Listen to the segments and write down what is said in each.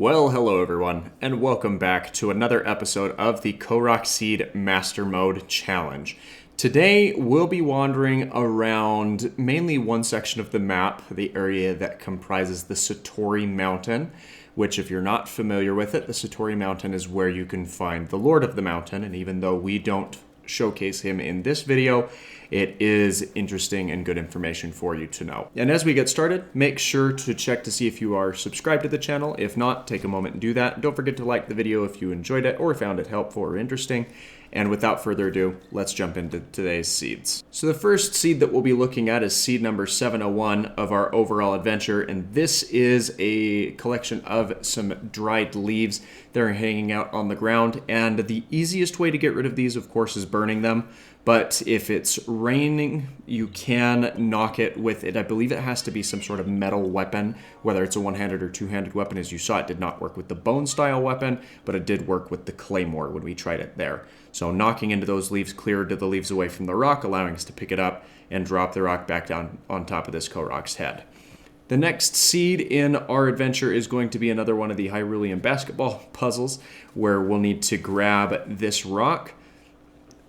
Well, hello everyone, and welcome back to another episode of the Korok Seed Master Mode Challenge. Today, we'll be wandering around mainly one section of the map, the area that comprises the Satori Mountain, which if you're not familiar with it, the Satori Mountain is where you can find the Lord of the Mountain, and even though we don't showcase him in this video, it is interesting and good information for you to know. And as we get started, make sure to check to see if you are subscribed to the channel. If not, take a moment and do that. Don't forget to like the video if you enjoyed it or found it helpful or interesting. And without further ado, let's jump into today's seeds. So the first seed that we'll be looking at is seed number 701 of our overall adventure. And this is a collection of some dried leaves that are hanging out on the ground. And the easiest way to get rid of these, of course, is burning them. But if it's raining, you can knock it with it. I believe it has to be some sort of metal weapon, whether it's a one-handed or two-handed weapon. As you saw, it did not work with the bone-style weapon, but it did work with the claymore when we tried it there. So knocking into those leaves cleared the leaves away from the rock, allowing us to pick it up and drop the rock back down on top of this Korok's head. The next seed in our adventure is going to be another one of the Hyrulean basketball puzzles, where we'll need to grab this rock,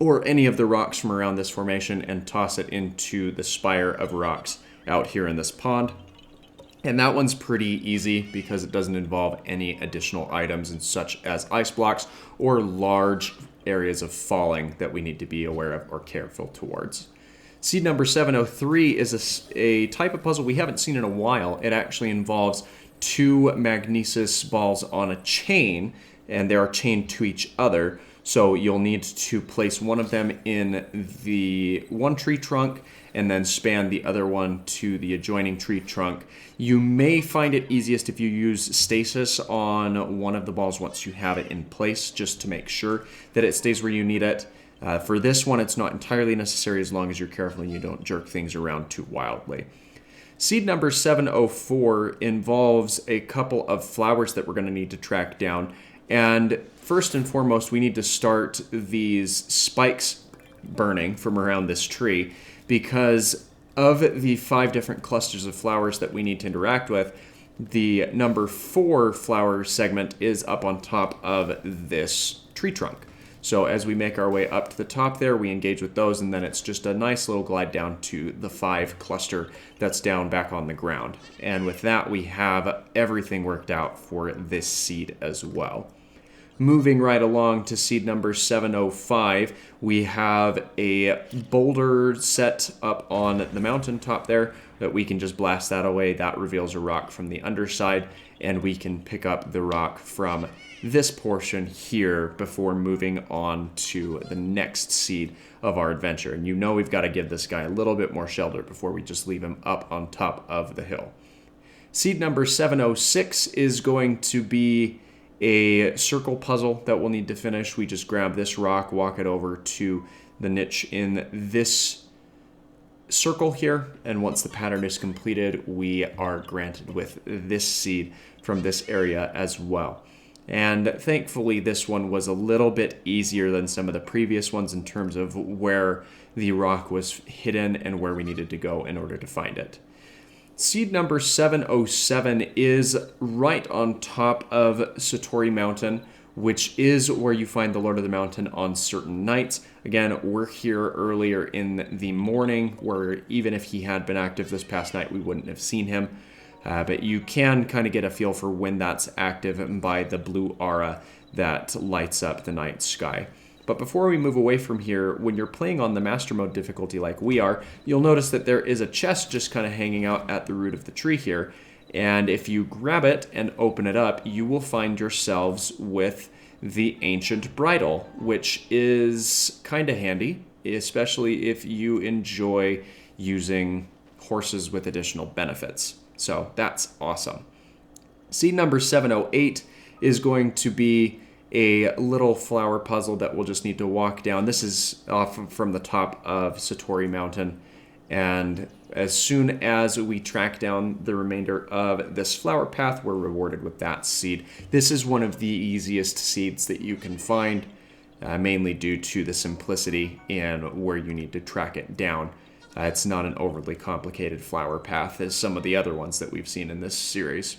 or any of the rocks from around this formation, and toss it into the spire of rocks out here in this pond. And that one's pretty easy because it doesn't involve any additional items and such as ice blocks or large areas of falling that we need to be aware of or careful towards. Seed number 703 is a type of puzzle we haven't seen in a while. It actually involves two magnesis balls on a chain, and they are chained to each other. So you'll need to place one of them in the one tree trunk and then span the other one to the adjoining tree trunk. You may find it easiest if you use stasis on one of the balls once you have it in place, just to make sure that it stays where you need it. For this one, it's not entirely necessary as long as you're careful and you don't jerk things around too wildly. Seed number 704 involves a couple of flowers that we're going to need to track down. And first and foremost, we need to start these spikes burning from around this tree, because of the 5 different clusters of flowers that we need to interact with, the number 4 flower segment is up on top of this tree trunk. So as we make our way up to the top there, we engage with those, and then it's just a nice little glide down to the 5 cluster that's down back on the ground. And with that, we have everything worked out for this seed as well. Moving right along to seed number 705, we have a boulder set up on the mountaintop there that we can just blast that away. That reveals a rock from the underside, and we can pick up the rock from this portion here before moving on to the next seed of our adventure. And you know we've got to give this guy a little bit more shelter before we just leave him up on top of the hill. Seed number 706 is going to be a circle puzzle that we'll need to finish. We just grab this rock, walk it over to the niche in this circle here, and once the pattern is completed, we are granted with this seed from this area as well. And thankfully, this one was a little bit easier than some of the previous ones in terms of where the rock was hidden and where we needed to go in order to find it. Seed number 707 is right on top of Satori Mountain, which is where you find the Lord of the Mountain on certain nights. Again, we're here earlier in the morning, where even if he had been active this past night, we wouldn't have seen him. But you can kind of get a feel for when that's active by the blue aura that lights up the night sky. But before we move away from here, when you're playing on the Master Mode difficulty like we are, you'll notice that there is a chest just kind of hanging out at the root of the tree here. And if you grab it and open it up, you will find yourselves with the Ancient Bridle, which is kind of handy, especially if you enjoy using horses with additional benefits. So that's awesome. Seed number 708 is going to be a little flower puzzle that we'll just need to walk down. This is off from the top of Satori Mountain, and as soon as we track down the remainder of this flower path, we're rewarded with that seed. This is one of the easiest seeds that you can find, mainly due to the simplicity and where you need to track it down. It's not an overly complicated flower path as some of the other ones that we've seen in this series.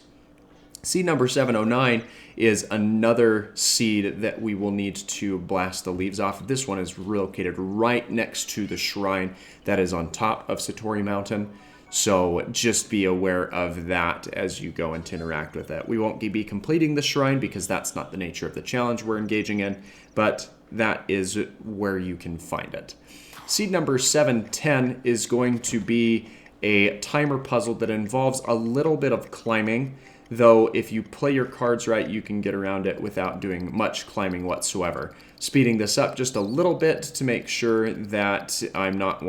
Seed number 709 is another seed that we will need to blast the leaves off. This one is located right next to the shrine that is on top of Satori Mountain. So just be aware of that as you go and to interact with it. We won't be completing the shrine because that's not the nature of the challenge we're engaging in, but that is where you can find it. Seed number 710 is going to be a timer puzzle that involves a little bit of climbing, though if you play your cards right, you can get around it without doing much climbing whatsoever. Speeding this up just a little bit to make sure that I'm not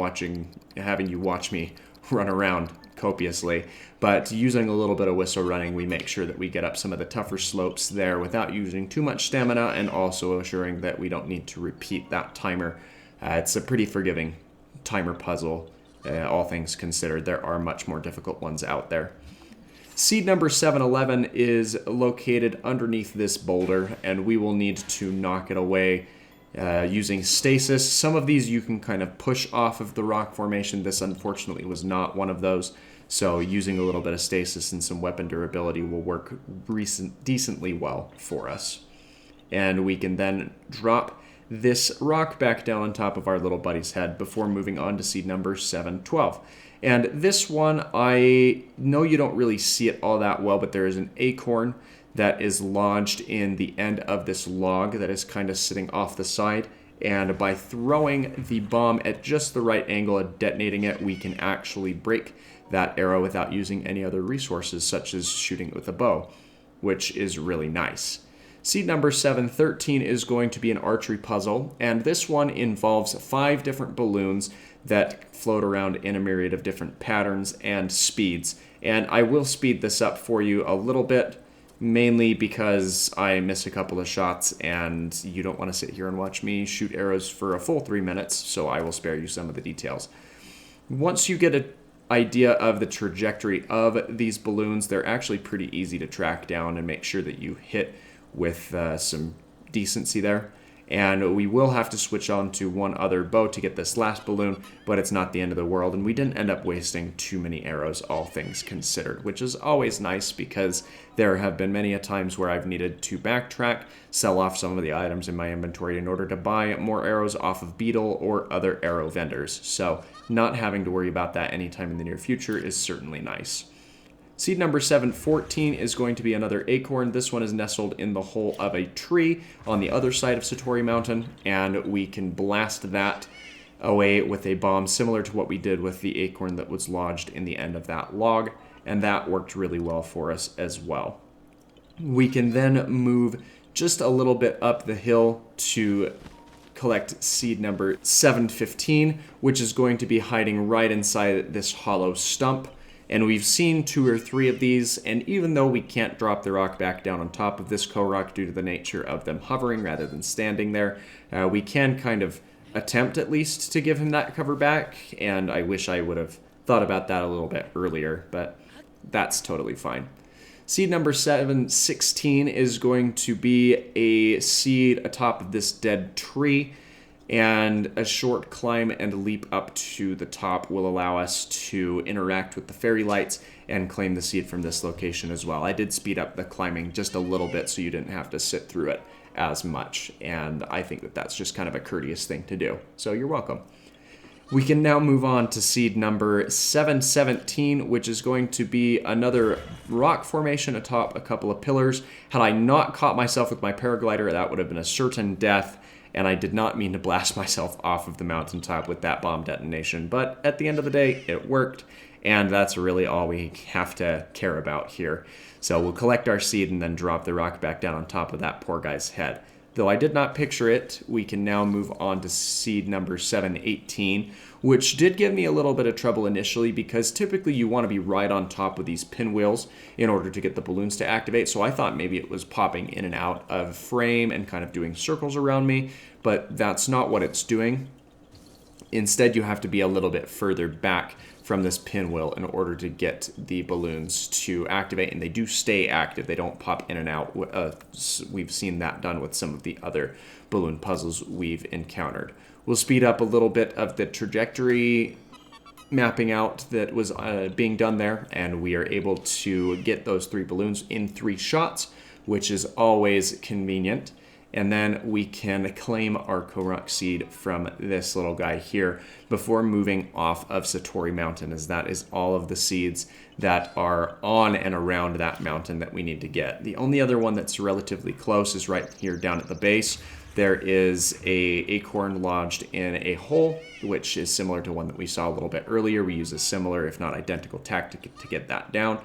having you watch me run around copiously, but using a little bit of whistle running, we make sure that we get up some of the tougher slopes there without using too much stamina, and also assuring that we don't need to repeat that timer. It's a pretty forgiving timer puzzle, all things considered. There are much more difficult ones out there. Seed number 711 is located underneath this boulder, and we will need to knock it away using stasis. Some of these you can kind of push off of the rock formation. This unfortunately was not one of those, so using a little bit of stasis and some weapon durability will work decently well for us. And we can then drop this rock back down on top of our little buddy's head before moving on to seed number 712. And this one, I know you don't really see it all that well, but there is an acorn that is lodged in the end of this log that is kind of sitting off the side. And by throwing the bomb at just the right angle and detonating it, we can actually break that arrow without using any other resources, such as shooting it with a bow, which is really nice. Seed number 713 is going to be an archery puzzle, and this one involves 5 different balloons that float around in a myriad of different patterns and speeds. And I will speed this up for you a little bit, mainly because I miss a couple of shots and you don't want to sit here and watch me shoot arrows for a full 3 minutes, so I will spare you some of the details. Once you get an idea of the trajectory of these balloons, they're actually pretty easy to track down and make sure that you hit with some decency there. And we will have to switch on to one other bow to get this last balloon, but it's not the end of the world, and we didn't end up wasting too many arrows, all things considered, which is always nice because there have been many a times where I've needed to backtrack, sell off some of the items in my inventory in order to buy more arrows off of Beetle or other arrow vendors. So not having to worry about that anytime in the near future is certainly nice. Seed number 714 is going to be another acorn. This one is nestled in the hole of a tree on the other side of Satori Mountain, and we can blast that away with a bomb similar to what we did with the acorn that was lodged in the end of that log, and that worked really well for us as well. We can then move just a little bit up the hill to collect seed number 715, which is going to be hiding right inside this hollow stump. And we've seen 2 or 3 of these, and even though we can't drop the rock back down on top of this Korok due to the nature of them hovering rather than standing there, we can kind of attempt at least to give him that cover back, and I wish I would have thought about that a little bit earlier, but that's totally fine. Seed number 716 is going to be a seed atop of this dead tree, and a short climb and leap up to the top will allow us to interact with the fairy lights and claim the seed from this location as well. I did speed up the climbing just a little bit so you didn't have to sit through it as much, and I think that that's just kind of a courteous thing to do. So you're welcome. We can now move on to seed number 717, which is going to be another rock formation atop a couple of pillars. Had I not caught myself with my paraglider, that would have been a certain death. And I did not mean to blast myself off of the mountaintop with that bomb detonation. But at the end of the day, it worked. And that's really all we have to care about here. So we'll collect our seed and then drop the rock back down on top of that poor guy's head. Though I did not picture it, we can now move on to seed number 718, which did give me a little bit of trouble initially because typically you want to be right on top of these pinwheels in order to get the balloons to activate. So I thought maybe it was popping in and out of frame and kind of doing circles around me, but that's not what it's doing. Instead, you have to be a little bit further back from this pinwheel in order to get the balloons to activate, and they do stay active. They don't pop in and out. We've seen that done with some of the other balloon puzzles we've encountered. We'll speed up a little bit of the trajectory mapping out that was being done there, and we are able to get those 3 balloons in 3 shots, which is always convenient. And then we can claim our Korok seed from this little guy here before moving off of Satori Mountain, as that is all of the seeds that are on and around that mountain that we need to get. The only other one that's relatively close is right here down at the base. There is a acorn lodged in a hole, which is similar to one that we saw a little bit earlier. We use a similar, if not identical, tactic to get that down.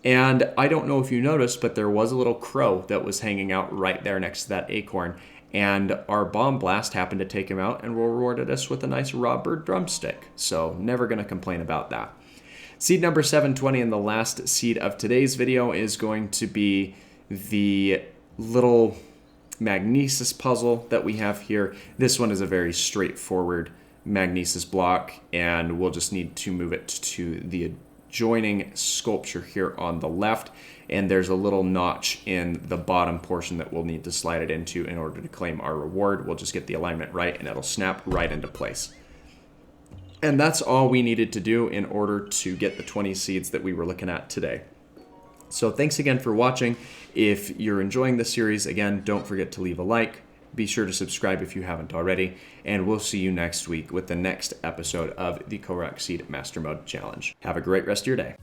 And I don't know if you noticed, but there was a little crow that was hanging out right there next to that acorn. And our bomb blast happened to take him out and rewarded us with a nice raw bird drumstick. So never going to complain about that. Seed number 720, and the last seed of today's video, is going to be the little magnesis puzzle that we have here. This one is a very straightforward magnesis block, and we'll just need to move it to the adjoining sculpture here on the left, and there's a little notch in the bottom portion that we'll need to slide it into in order to claim our reward. We'll just get the alignment right and it'll snap right into place. And that's all we needed to do in order to get the 20 seeds that we were looking at today. So thanks again for watching. If you're enjoying the series, again, don't forget to leave a like. Be sure to subscribe if you haven't already, and we'll see you next week with the next episode of the Korok Seed Master Mode Challenge. Have a great rest of your day.